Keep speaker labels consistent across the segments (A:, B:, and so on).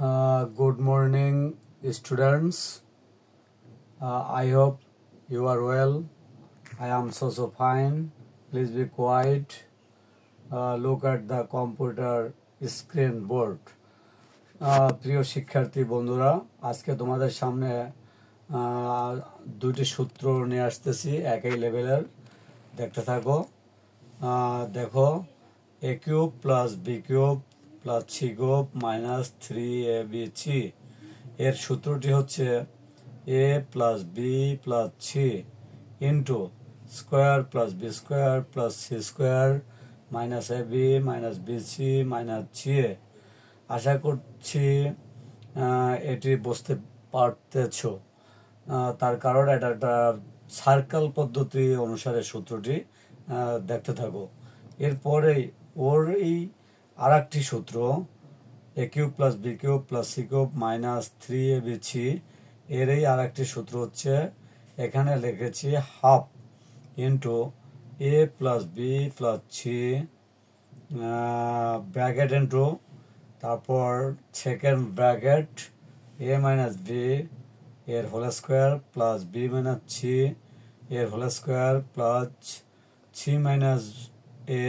A: Good morning, students. I hope you are well. I am so fine. Please be quiet. Look at the computer screen board. প্রিয় শিক্ষার্থী বন্ধুরা, আজকে তোমাদের সামনে দুটি সূত্র নিয়ে আসতেছি একই লেভেলের। দেখতে থাকো। দেখো, a cube plus B cube plus C cube minus 3ab এর সূত্রটি হচ্ছে a plus B plus C into square plus B square plus C square minus A B minus B C minus C A. আশা করছি এটি বুঝতে পারতেছ। তার কারণ এটা একটা সার্কেল পদ্ধতি অনুসারে সূত্রটি দেখতে থাকো। এরপরেই ওর এই আর একটি সূত্র A cube plus B cube plus C cube minus 3ab এর এই আর একটি সূত্র হচ্ছে, এখানে লিখেছি half into A plus B plus C bracket into তারপর second bracket A minus B এর whole square plus B minus C এর whole square plus C minus A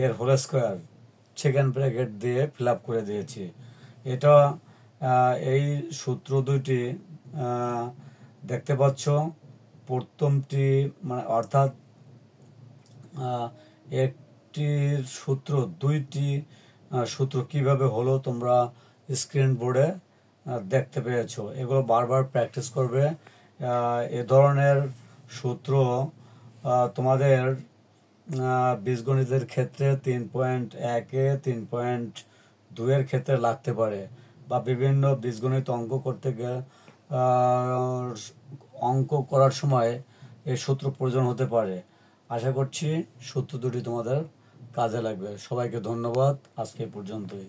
A: এর হোল স্কোয়ার সেকেন্ড ব্র্যাকেট দিয়ে ফিল আপ করে দিয়েছি। এটা এই সূত্র দুইটি দেখতে পাচ্ছ। প্রথমটি মানে অর্থাৎ একটির সূত্র দুইটি সূত্র কিভাবে হলো তোমরা স্ক্রিন বোর্ডে দেখতে পেয়েছো। এগুলো বারবার প্র্যাকটিস করবে। এ ধরনের সূত্র তোমাদের বীজগণিতের ক্ষেত্রে 3.1-এ 3.2-এর ক্ষেত্রে লাগতে পারে, বা বিভিন্ন বীজগণিত অঙ্ক করার সময় এই সূত্র প্রয়োজন হতে পারে। আশা করছি সূত্র দুটি তোমাদের কাজে লাগবে। সবাইকে ধন্যবাদ। আজকে পর্যন্তই।